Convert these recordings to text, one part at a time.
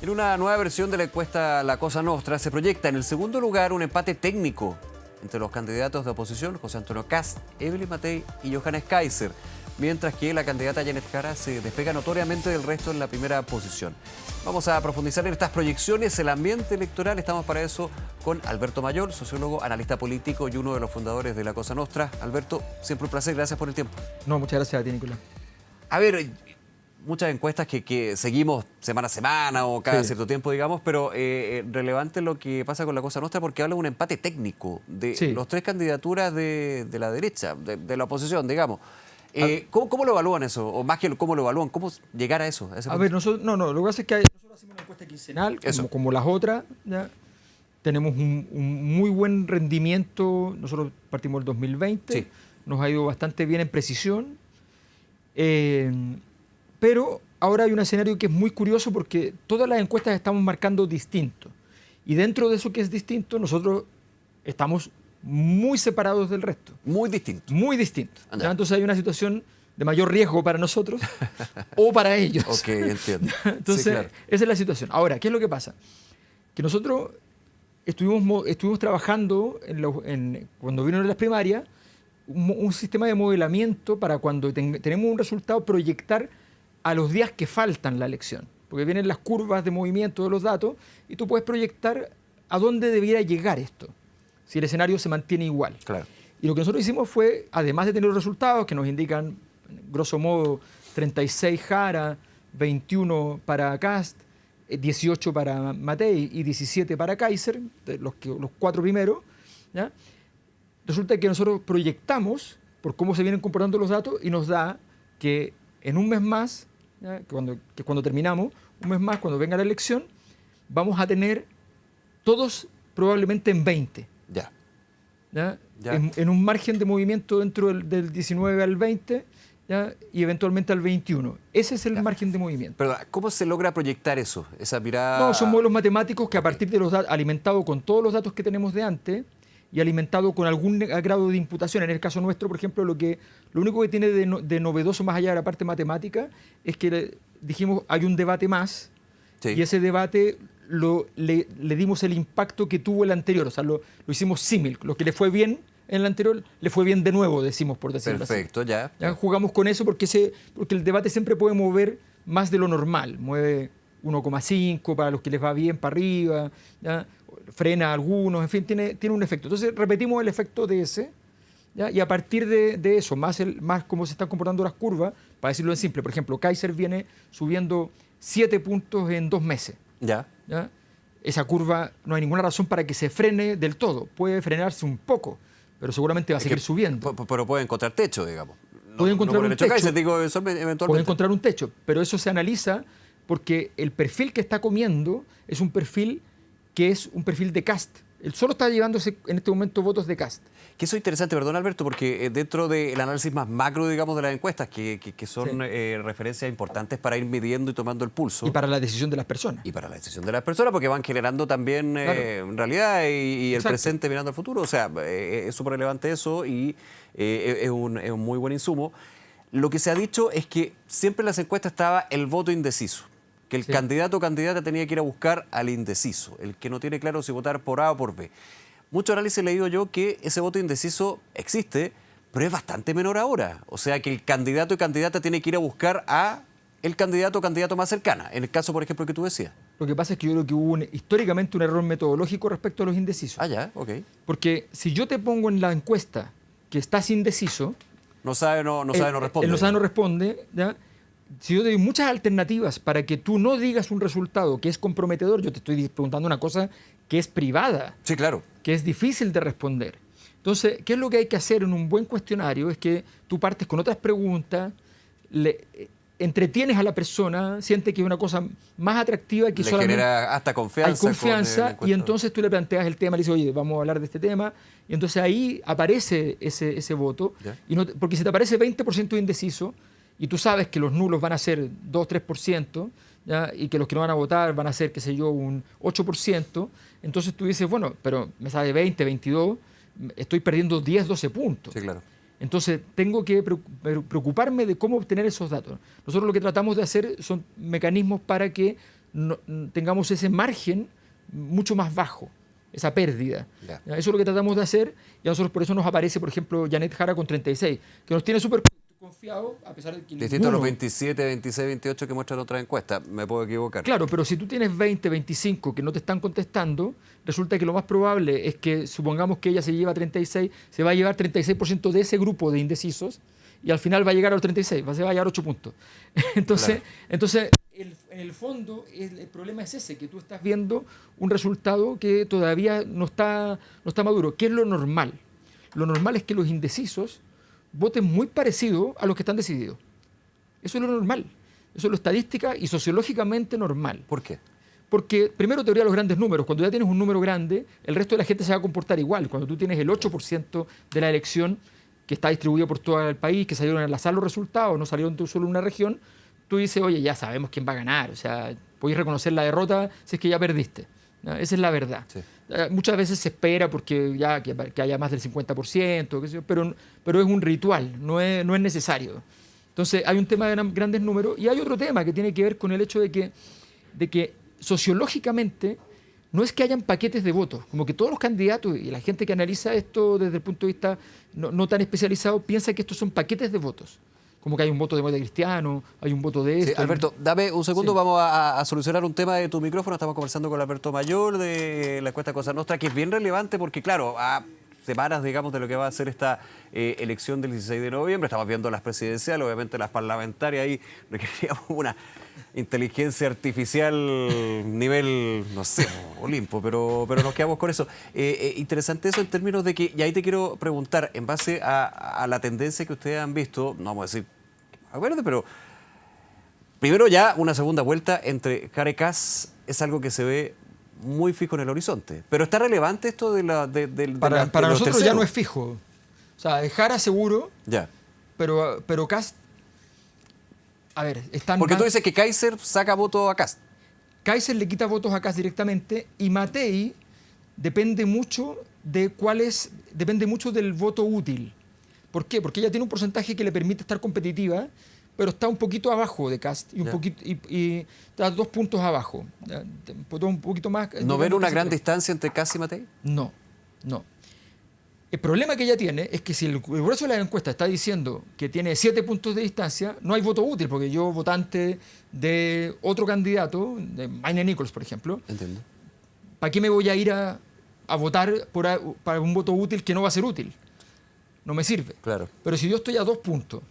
En una nueva versión de la encuesta La Cosa Nostra se proyecta en el segundo lugar un empate técnico entre los candidatos de oposición, José Antonio Kast, Evelyn Matei y Johannes Kaiser, mientras que la candidata Janet Jara se despega notoriamente del resto en la primera posición. Vamos a profundizar en estas proyecciones, el ambiente electoral. Estamos para eso con Alberto Mayol, sociólogo, analista político y uno de los fundadores de La Cosa Nostra. Alberto, siempre un placer, gracias por el tiempo. No, muchas gracias a ti, Nicolás. A ver, muchas encuestas que seguimos semana a semana o cada cierto tiempo, digamos, pero relevante lo que pasa con La Cosa Nostra porque habla de un empate técnico de los tres candidaturas de la derecha, de la oposición, digamos. ¿Cómo lo evalúan eso? O más que cómo lo evalúan, ¿cómo llegar a eso? A ver, nosotros, lo que pasa es que nosotros hacemos una encuesta quincenal, como las otras, ¿ya? Tenemos un muy buen rendimiento, nosotros partimos el 2020, nos ha ido bastante bien en precisión, pero ahora hay un escenario que es muy curioso porque todas las encuestas estamos marcando distinto, y dentro de eso que es distinto, nosotros estamos muy separados del resto. Muy distinto. Muy distinto. Entonces hay una situación de mayor riesgo para nosotros o para ellos. Ok, entiendo. Entonces, sí, claro. Esa es la situación. Ahora, ¿qué es lo que pasa? Que nosotros estuvimos trabajando, cuando vinieron las primarias, un sistema de modelamiento para cuando tenemos un resultado, proyectar a los días que faltan la elección. Porque vienen las curvas de movimiento de los datos y tú puedes proyectar a dónde debiera llegar esto, si el escenario se mantiene igual. Claro. Y lo que nosotros hicimos fue, además de tener los resultados que nos indican, grosso modo, 36 Jara, 21 para Kast, 18 para Matei y 17 para Kaiser, los cuatro primeros, ¿ya? Resulta que nosotros proyectamos por cómo se vienen comportando los datos y nos da que en un mes más, ¿ya? que cuando terminamos, un mes más, cuando venga la elección, vamos a tener todos probablemente en 20. ¿Ya? En un margen de movimiento dentro del 19 al 20, ¿ya? Y eventualmente al 21. Ese es el margen de movimiento. Pero ¿cómo se logra proyectar eso? Esa mirada... No, son modelos matemáticos que a partir de los datos, alimentado con todos los datos que tenemos de antes y alimentado con algún grado de imputación. En el caso nuestro, por ejemplo, lo único que tiene de novedoso más allá de la parte matemática es que dijimos hay un debate más y ese debate le dimos el impacto que tuvo el anterior, o sea, lo hicimos símil. Lo que le fue bien en el anterior, le fue bien de nuevo, decimos, por decirlo así. Perfecto, ya. Jugamos con eso porque el debate siempre puede mover más de lo normal. Mueve 1,5 para los que les va bien para arriba, ¿ya? Frena a algunos, en fin, tiene un efecto. Entonces repetimos el efecto de ese, ¿ya? Y a partir de eso, más cómo se están comportando las curvas, para decirlo en simple, por ejemplo, Kaiser viene subiendo 7 puntos en 2 meses. ¿Ya? Esa curva no hay ninguna razón para que se frene del todo. Puede frenarse un poco, pero seguramente va a seguir subiendo. Pero puede encontrar techo, digamos. Puede encontrar un techo. Kaiser, digo, eso eventualmente. Puede encontrar un techo, pero eso se analiza porque el perfil que está comiendo es un perfil que es un perfil de Kast. Él solo está llevándose en este momento votos de Kast. Que eso es interesante, perdón Alberto, porque dentro del análisis más macro, digamos, de las encuestas, que son referencias importantes para ir midiendo y tomando el pulso. Y para la decisión de las personas. Y para la decisión de las personas, porque van generando también realidad y el presente mirando al futuro. O sea, es súper relevante eso y es un muy buen insumo. Lo que se ha dicho es que siempre en las encuestas estaba el voto indeciso. Que el candidato o candidata tenía que ir a buscar al indeciso, el que no tiene claro si votar por A o por B. Mucho análisis he leído yo que ese voto indeciso existe, pero es bastante menor ahora. O sea que el candidato y candidata tiene que ir a buscar a el candidato o candidata más cercana, en el caso, por ejemplo, que tú decías. Lo que pasa es que yo creo que hubo históricamente un error metodológico respecto a los indecisos. Ah, ya, ok. Porque si yo te pongo en la encuesta que estás indeciso... No sabe, no responde. El no sabe, no responde, ¿ya? Si yo te doy muchas alternativas para que tú no digas un resultado que es comprometedor, yo te estoy preguntando una cosa que es privada. Sí, claro. Que es difícil de responder. Entonces, ¿qué es lo que hay que hacer en un buen cuestionario? Es que tú partes con otras preguntas, entretienes a la persona, siente que es una cosa más atractiva que solamente... Le genera hasta confianza. Hay confianza y entonces tú le planteas el tema, le dices, oye, vamos a hablar de este tema, y entonces ahí aparece ese voto, y porque si te aparece 20% indeciso, y tú sabes que los nulos van a ser 2-3%, ¿ya? Y que los que no van a votar van a ser, qué sé yo, un 8%, entonces tú dices, bueno, pero me sale 20, 22, estoy perdiendo 10, 12 puntos. Sí, claro. Entonces, tengo que preocuparme de cómo obtener esos datos. Nosotros lo que tratamos de hacer son mecanismos para que tengamos ese margen mucho más bajo, esa pérdida. Ya. Eso es lo que tratamos de hacer y a nosotros por eso nos aparece, por ejemplo, Janet Jara con 36, que nos tiene súper confiados, a pesar de que Distinto a los 27, 26, 28 que muestran otras encuestas. Me puedo equivocar. Claro, pero si tú tienes 20, 25 que no te están contestando, resulta que lo más probable es que, supongamos que ella se lleva 36, se va a llevar 36% de ese grupo de indecisos y al final va a llegar a los 36, se va a llevar 8 puntos. Entonces, en el fondo, el problema es ese, que tú estás viendo un resultado que todavía no está maduro. ¿Qué es lo normal? Lo normal es que los indecisos voten muy parecido a los que están decididos. Eso es lo normal. Eso es lo estadística y sociológicamente normal. ¿Por qué? Porque, primero, teoría de los grandes números. Cuando ya tienes un número grande, el resto de la gente se va a comportar igual. Cuando tú tienes el 8% de la elección que está distribuido por todo el país, que salieron al azar los resultados, no salieron solo en una región, tú dices, oye, ya sabemos quién va a ganar. O sea, podéis reconocer la derrota si es que ya perdiste. ¿No? Esa es la verdad. Sí. Muchas veces se espera porque ya que haya más del 50%, qué sé yo, pero es un ritual, no es necesario. Entonces hay un tema de grandes números y hay otro tema que tiene que ver con el hecho de que sociológicamente no es que hayan paquetes de votos, como que todos los candidatos y la gente que analiza esto desde el punto de vista no tan especializado piensa que estos son paquetes de votos. Como que hay un voto de muerte cristiano, hay un voto de esto. Sí, Alberto, dame un segundo, sí. Vamos a solucionar un tema de tu micrófono. Estamos conversando con Alberto Mayor de la encuesta Cosa Nostra, que es bien relevante porque, claro, a semanas, digamos, de lo que va a ser esta elección del 16 de noviembre, estamos viendo las presidenciales, obviamente las parlamentarias, ahí requeríamos una inteligencia artificial nivel, no sé, Olimpo, pero nos quedamos con eso. Interesante eso en términos de que, y ahí te quiero preguntar, en base a la tendencia que ustedes han visto, no vamos a decir, acuérdate, pero primero ya una segunda vuelta entre Jara y Kast es algo que se ve muy fijo en el horizonte. Pero ¿está relevante esto para nosotros terceros? Ya no es fijo. O sea, Jara seguro, ya. pero Kast, a ver, están... Porque tú dices que Kaiser saca votos a Kast. Kaiser le quita votos a Kast directamente y Matei depende mucho depende mucho del voto útil. ¿Por qué? Porque ella tiene un porcentaje que le permite estar competitiva, pero está un poquito abajo de Kast y está 2 puntos abajo. Un poquito más. ¿No ven una gran distancia entre Kast y Matei? No. El problema que ella tiene es que si el grueso de la encuesta está diciendo que tiene 7 puntos de distancia, no hay voto útil, porque yo, votante de otro candidato, de Maine Nichols, por ejemplo, entiendo. ¿Para qué me voy a ir a votar para un voto útil que no va a ser útil? No me sirve. Claro. Pero si yo estoy a 2 puntos,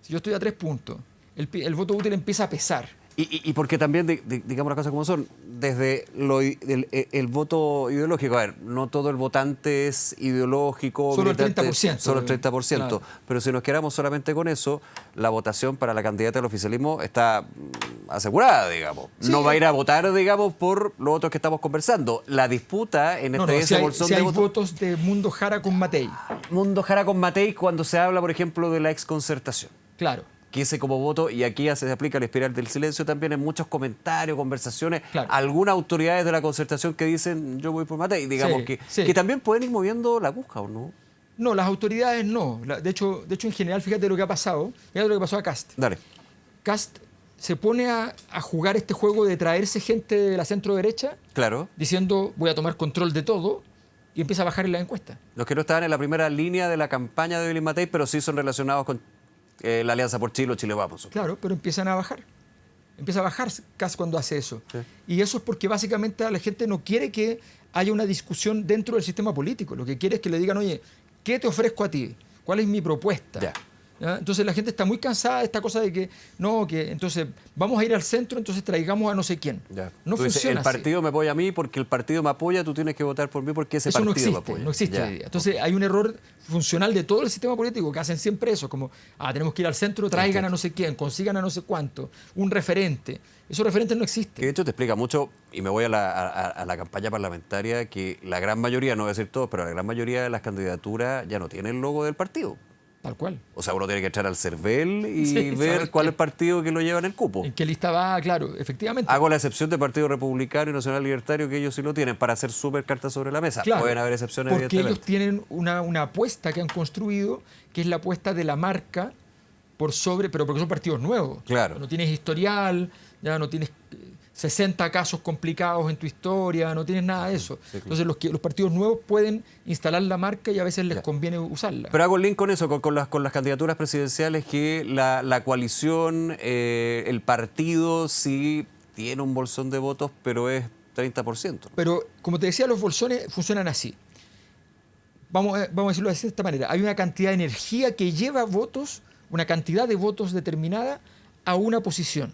si yo estoy a 3 puntos, el voto útil empieza a pesar. Y porque también, digamos las cosas como son, desde el voto ideológico, a ver, no todo el votante es ideológico. Solo el 30%. Solo el 30%. Claro. Pero si nos quedamos solamente con eso, la votación para la candidata del oficialismo está asegurada, digamos. Sí. No va a ir a votar, digamos, por los otros que estamos conversando. La disputa en ese bolsón de votos de Mundo Jara con Matei. Mundo Jara con Matei cuando se habla, por ejemplo, de la exconcertación. Claro. Que ese como voto, y aquí ya se aplica el espiral del silencio también en muchos comentarios, conversaciones, claro. Algunas autoridades de la concertación que dicen yo voy por Matei, digamos que también pueden ir moviendo la aguja, ¿o no? No, las autoridades no. De hecho, en general, fíjate lo que ha pasado. Fíjate lo que pasó a Kast. Dale. Kast se pone a jugar este juego de traerse gente de la centro derecha, claro, diciendo voy a tomar control de todo, y empieza a bajar en la encuesta. Los que no estaban en la primera línea de la campaña de Evelyn Matei, pero sí son relacionados con la Alianza por Chile o Chile Vamos. Claro, pero empiezan a bajar. Empieza a bajar Kast cuando hace eso. Sí. Y eso es porque básicamente la gente no quiere que haya una discusión dentro del sistema político. Lo que quiere es que le digan, oye, ¿qué te ofrezco a ti? ¿Cuál es mi propuesta? Ya. ¿Ya? Entonces la gente está muy cansada de esta cosa de que, entonces vamos a ir al centro, entonces traigamos a no sé quién. Ya. No tú funciona dices, el partido me apoya a mí porque el partido me apoya, tú tienes que votar por mí porque ese eso partido me apoya. No existe hoy día. Entonces hay un error funcional de todo el sistema político que hacen siempre eso, como, tenemos que ir al centro, traigan a no sé quién, consigan a no sé cuánto, un referente. Esos referentes no existen. Que de hecho te explica mucho, y me voy a la campaña parlamentaria, que la gran mayoría, no voy a decir todo, pero la gran mayoría de las candidaturas ya no tienen el logo del partido. Tal cual. O sea, uno tiene que echar al CERVEL y ver cuál es el partido que lo lleva en el cupo. ¿En qué lista va? Claro, efectivamente. Hago la excepción del Partido Republicano y Nacional Libertario, que ellos sí lo tienen, para hacer súper cartas sobre la mesa. Claro, pueden haber excepciones, porque evidentemente. ellos tienen una apuesta que han construido, que es la apuesta de la marca por sobre, pero porque son partidos nuevos. Claro. No tienes historial, ya no tienes 60 casos complicados en tu historia, no tienes nada de eso. Sí, claro. Entonces los partidos nuevos pueden instalar la marca y a veces les conviene usarla. Pero hago el link con eso, con las candidaturas presidenciales, que la coalición, el partido sí tiene un bolsón de votos, pero es 30%. Pero como te decía, los bolsones funcionan así. Vamos a decirlo de esta manera. Hay una cantidad de energía que lleva votos, una cantidad de votos determinada a una posición.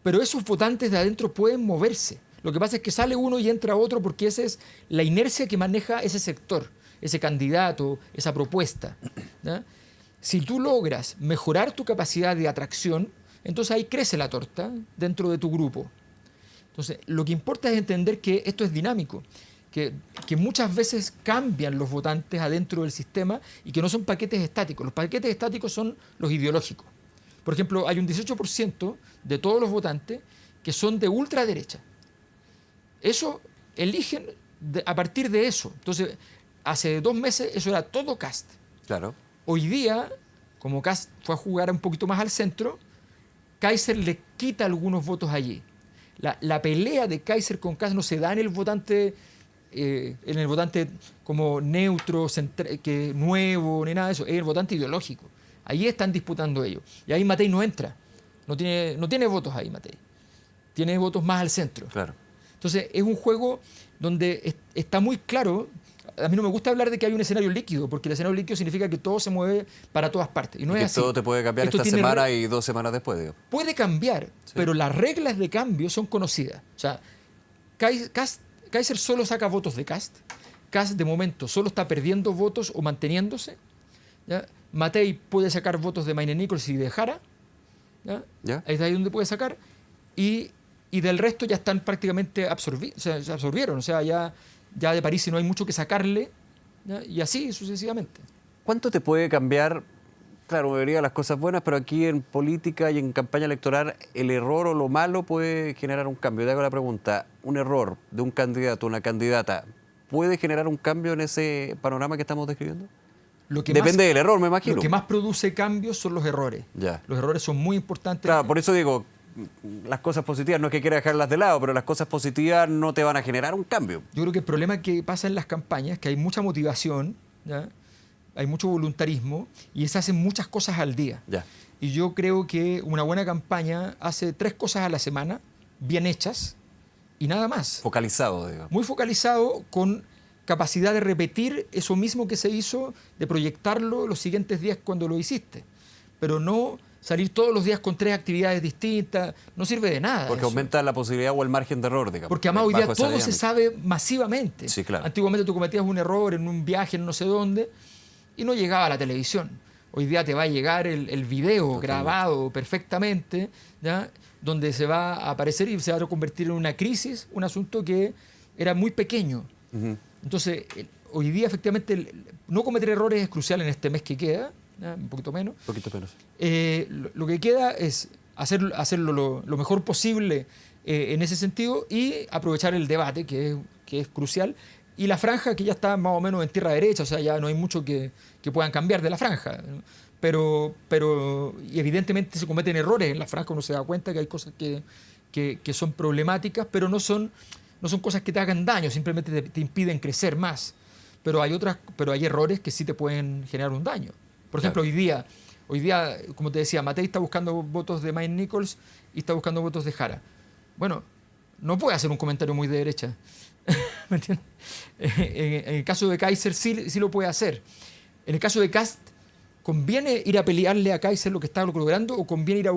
Pero esos votantes de adentro pueden moverse. Lo que pasa es que sale uno y entra otro porque esa es la inercia que maneja ese sector, ese candidato, esa propuesta, ¿ya? Si tú logras mejorar tu capacidad de atracción, entonces ahí crece la torta dentro de tu grupo. Entonces, lo que importa es entender que esto es dinámico, que muchas veces cambian los votantes adentro del sistema y que no son paquetes estáticos. Los paquetes estáticos son los ideológicos. Por ejemplo, hay un 18% de todos los votantes que son de ultraderecha. Eso eligen a partir de eso. Entonces, hace 2 meses eso era todo Kast. Claro. Hoy día, como Kast fue a jugar un poquito más al centro, Kaiser le quita algunos votos allí. La pelea de Kaiser con Kast no se da en el votante como neutro, que nuevo, ni nada de eso. Es el votante ideológico. Ahí están disputando ellos. Y ahí Matei no entra. No tiene votos ahí, Matei. Tiene votos más al centro. Claro. Entonces, es un juego donde está muy claro. A mí no me gusta hablar de que hay un escenario líquido, porque el escenario líquido significa que todo se mueve para todas partes. Y no es que así. todo te puede cambiar esta semana y 2 semanas después, digo. Puede cambiar, sí, pero las reglas de cambio son conocidas. O sea, Kaiser solo saca votos de Kast. Kast, de momento, solo está perdiendo votos o manteniéndose. ¿Ya? Matei puede sacar votos de Maine Nichols y de Jara. ¿Ya? ¿Ya? Ahí es ahí donde puede sacar. Y del resto ya están prácticamente absorbidos. O sea, se absorbieron. O sea, ya de París no hay mucho que sacarle. ¿Ya? Y así sucesivamente. ¿Cuánto te puede cambiar? Claro, me vería las cosas buenas, pero aquí en política y en campaña electoral, el error o lo malo puede generar un cambio. Te hago la pregunta, ¿un error de un candidato o una candidata puede generar un cambio en ese panorama que estamos describiendo? Depende del error, me imagino. Lo que más produce cambios son los errores. Ya. Los errores son muy importantes. Claro, por eso digo, las cosas positivas, no es que quiera dejarlas de lado, pero las cosas positivas no te van a generar un cambio. Yo creo que el problema que pasa en las campañas es que hay mucha motivación, ¿ya? Hay mucho voluntarismo y se hacen muchas cosas al día. Ya. Y yo creo que una buena campaña hace 3 cosas a la semana, bien hechas, y nada más. Focalizado, digamos. Muy focalizado, con capacidad de repetir eso mismo que se hizo, de proyectarlo los siguientes días cuando lo hiciste. Pero no salir todos los días con 3 actividades distintas, no sirve de nada. Porque eso aumenta la posibilidad o el margen de error, digamos. Porque además hoy día todo se sabe masivamente. Sí, claro. Antiguamente tú cometías un error en un viaje en no sé dónde y no llegaba a la televisión. Hoy día te va a llegar el video totalmente grabado perfectamente, ¿ya? Donde se va a aparecer y se va a convertir en una crisis, un asunto que era muy pequeño. Uh-huh. Entonces, hoy día efectivamente no cometer errores es crucial en este mes que queda, ¿ya? Un poquito menos. Un poquito menos. Lo que queda es hacerlo lo mejor posible en ese sentido y aprovechar el debate, que es crucial, y la franja que ya está más o menos en tierra derecha, o sea, ya no hay mucho que puedan cambiar de la franja. Pero y evidentemente se cometen errores en la franja, uno se da cuenta que hay cosas que son problemáticas, pero no son cosas que te hagan daño, simplemente te impiden crecer más. Pero hay errores que sí te pueden generar un daño. Por ejemplo, hoy día, como te decía, Matei está buscando votos de Maine Nichols y está buscando votos de Jara. Bueno, no puede hacer un comentario muy de derecha. ¿Me entiendes? En el caso de Kaiser sí lo puede hacer. En el caso de Kast, ¿conviene ir a pelearle a Kaiser lo que está logrando o conviene ir a...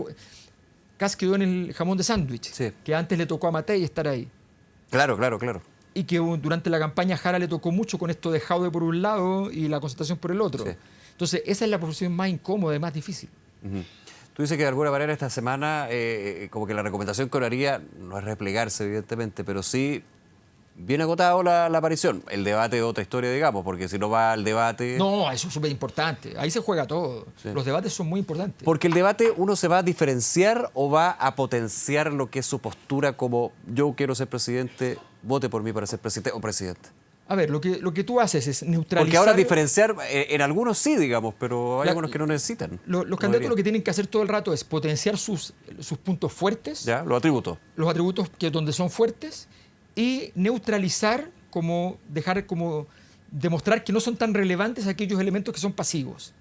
Kast quedó en el jamón de sándwich, sí, que antes le tocó a Matei estar ahí. Claro. Y que durante la campaña Jara le tocó mucho con esto de Jaude por un lado y la concentración por el otro. Sí. Entonces, esa es la posición más incómoda y más difícil. Uh-huh. Tú dices que de alguna manera esta semana, como que la recomendación que haría no es replegarse, evidentemente, pero sí bien agotado la aparición. El debate es otra historia, digamos, porque si no va al debate... No, eso es súper importante. Ahí se juega todo. Sí. Los debates son muy importantes. Porque el debate uno se va a diferenciar o va a potenciar lo que es su postura como yo quiero ser presidente, vote por mí para ser presidente o presidente. A ver, lo que tú haces es neutralizar... Porque ahora diferenciar, en algunos sí, digamos, pero hay algunos que no necesitan. Los candidatos lo que tienen que hacer todo el rato es potenciar sus puntos fuertes, ¿Ya? Los atributos. los atributos donde son fuertes, y neutralizar, demostrar que no son tan relevantes aquellos elementos que son pasivos.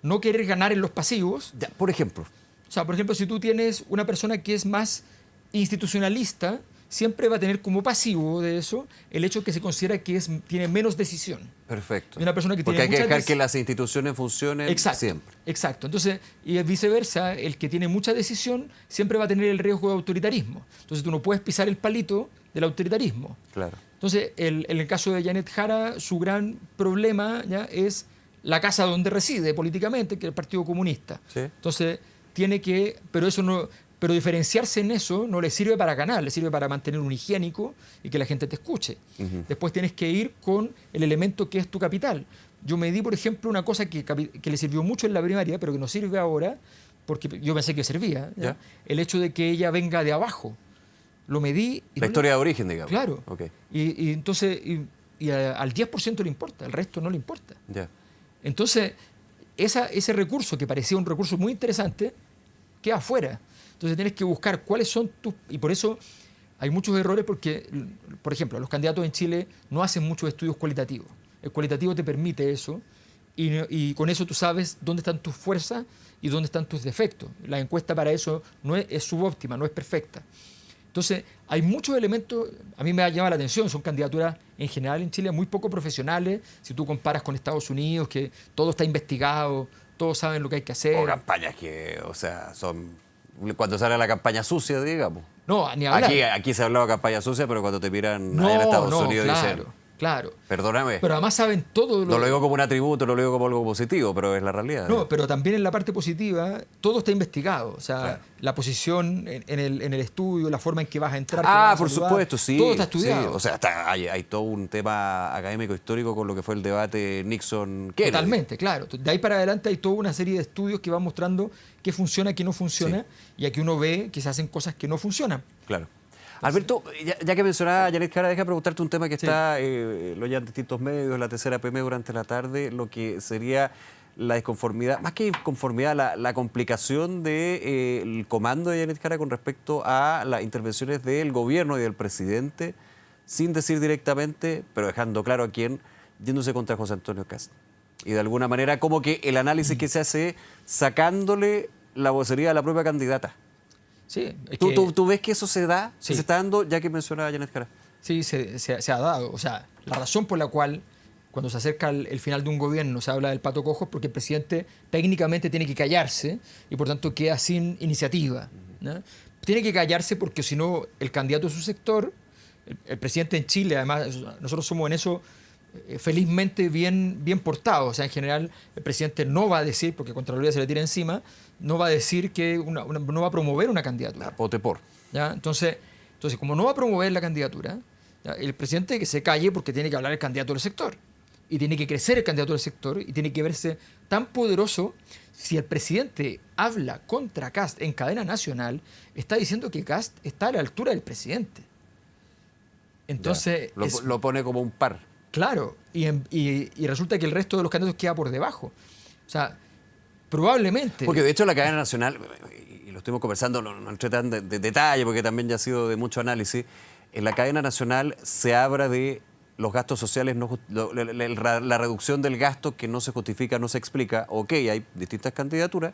No querer ganar en los pasivos. Ya, por ejemplo. O sea, por ejemplo, si tú tienes una persona que es más institucionalista, siempre va a tener como pasivo de eso el hecho que se considera que tiene menos decisión. Perfecto. Y una persona que Porque tiene hay que mucha dejar que las instituciones funcionen siempre. Exacto. Entonces, y viceversa, el que tiene mucha decisión siempre va a tener el riesgo de autoritarismo. Entonces, tú no puedes pisar el palito del autoritarismo. Claro. Entonces, en el caso de Janet Jara, su gran problema ya es la casa donde reside políticamente, que es el Partido Comunista. Sí. Entonces, pero diferenciarse en eso no le sirve para ganar, le sirve para mantener un higiénico y que la gente te escuche. Después tienes que ir con el elemento que es tu capital. Yo me di, por ejemplo, una cosa que le sirvió mucho en la primaria, pero que no sirve ahora, porque yo pensé que servía, ¿ya? El hecho de que ella venga de abajo. Lo medí. Y la historia de origen, digamos. Claro. Okay. Y entonces al 10% le importa, al resto no le importa. Ya. Entonces, ese recurso que parecía un recurso muy interesante, queda afuera. Entonces tienes que buscar cuáles son tus... Y por eso hay muchos errores porque, por ejemplo, los candidatos en Chile no hacen muchos estudios cualitativos. El cualitativo te permite eso y con eso tú sabes dónde están tus fuerzas y dónde están tus defectos. La encuesta para eso no es subóptima, no es perfecta. Entonces, hay muchos elementos, a mí me llama la atención, son candidaturas en general en Chile muy poco profesionales, si tú comparas con Estados Unidos, que todo está investigado, todos saben lo que hay que hacer. O campañas que, o sea, son... Cuando sale la campaña sucia, digamos. No, ni hablar. Aquí se ha hablado de campaña sucia, pero cuando te miran allá en Estados Unidos dicen... Claro. Perdóname. Pero además saben todo. No lo digo como un atributo, no lo digo como algo positivo, pero es la realidad. No, pero también en la parte positiva, todo está investigado. O sea, claro, la posición en el estudio, la forma en que vas a entrar. Por supuesto, sí. Todo está estudiado. Sí. O sea, hay todo un tema académico histórico con lo que fue el debate Nixon-Kennedy. Totalmente, claro. De ahí para adelante hay toda una serie de estudios que van mostrando qué funciona, qué no funciona, y aquí uno ve que se hacen cosas que no funcionan. Claro. Alberto, ya que mencionaba a Janet Jara, deja preguntarte un tema que está, lo ya en distintos medios, la tercera PM durante la tarde, lo que sería la disconformidad, más que inconformidad, la complicación del comando de Janet Jara con respecto a las intervenciones del gobierno y del presidente, sin decir directamente, pero dejando claro a quién, yéndose contra José Antonio Kast. Y de alguna manera como que el análisis que se hace sacándole la vocería a la propia candidata. Sí, ¿Tú ves que eso se da? Sí. ¿Se está dando, ya que mencionaba a Janet Jara? Sí, se ha dado. O sea, la razón por la cual cuando se acerca el final de un gobierno se habla del pato cojo es porque el presidente técnicamente tiene que callarse y por tanto queda sin iniciativa, ¿no? Tiene que callarse porque si no el candidato de su sector, el presidente en Chile, además nosotros somos en eso felizmente bien portados. O sea, en general el presidente no va a decir, porque Contraloría se le tira encima, no va a decir que no va a promover una candidatura. Vote por. ¿Ya? Entonces, como no va a promover la candidatura, ¿ya? El presidente que se calle porque tiene que hablar el candidato del sector. Y tiene que crecer el candidato del sector y tiene que verse tan poderoso. Si el presidente habla contra Kast en cadena nacional, está diciendo que Kast está a la altura del presidente. Entonces... Lo pone como un par. Claro, y resulta que el resto de los candidatos queda por debajo. O sea, probablemente... Porque de hecho la cadena nacional, y lo estuvimos conversando, no entré tan de detalle porque también ya ha sido de mucho análisis, en la cadena nacional se habla de los gastos sociales, la reducción del gasto que no se justifica, no se explica. Ok, hay distintas candidaturas,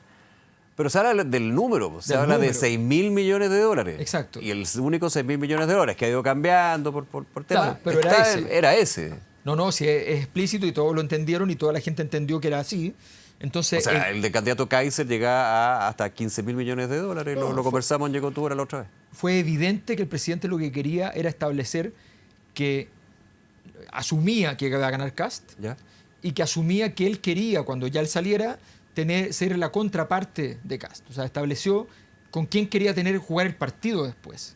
pero se habla del número, se habla de 6.000 millones de dólares. Exacto. Y el único 6.000 millones de dólares que ha ido cambiando por temas. Claro, pero era ese. No, si es explícito y todos lo entendieron y toda la gente entendió que era así. Entonces, o sea, el de candidato Kaiser llega a hasta 15.000 millones de dólares. Lo conversamos en Llegó Tu Hora la otra vez. Fue evidente que el presidente lo que quería era establecer que asumía que iba a ganar Kast, ¿ya? Y que asumía que él quería, cuando ya él saliera, ser la contraparte de Kast. O sea, estableció con quién quería jugar el partido después.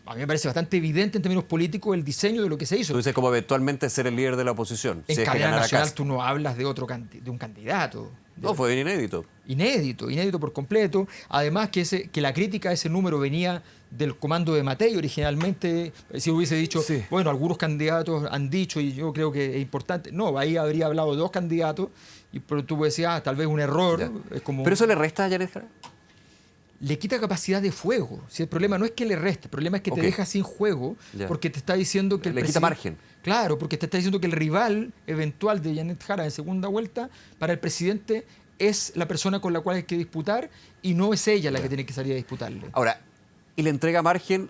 A mí me parece bastante evidente en términos políticos el diseño de lo que se hizo. Tú dices como eventualmente ser el líder de la oposición. En si cadena es que nacional Kast. tú no hablas de un candidato. No, fue bien inédito. Inédito por completo. Además que la crítica a ese número venía del comando de Matei originalmente. Si hubiese dicho, Sí. bueno, algunos candidatos han dicho, y yo creo que es importante. No, ahí habría hablado de 2 candidatos, pero tú decías, tal vez un error. Ya. Es como, ¿Pero eso le resta a Janet Jara? le quita capacidad de fuego. Si el problema no es que le reste, el problema es que Ok. te deja sin juego, Ya. porque te está diciendo que el Le quita presidente- margen. Claro, porque te está diciendo que el rival eventual de Janet Jara en segunda vuelta para el presidente es la persona con la cual hay que disputar y no es ella la que tiene que salir a disputarle. Ahora, ¿y le entrega margen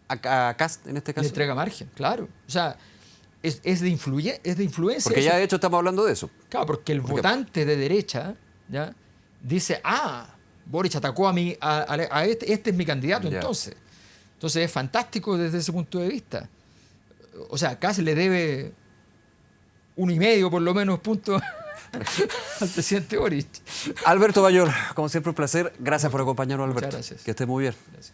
a Kast en este Le caso? entrega margen, claro. O sea, es de influencia. Porque eso. ya de hecho estamos hablando de eso. Claro, porque el Porque- votante de derecha ¿ya? Dice, Boric atacó a mí, a este es mi candidato, Ya. entonces. Entonces es fantástico desde ese punto de vista. O sea, casi le debe 1,5 por lo menos puntos al presidente Boric. Alberto Bayol, como siempre un placer. Gracias por acompañarnos, Muchas Alberto. gracias. Que esté muy bien. Gracias.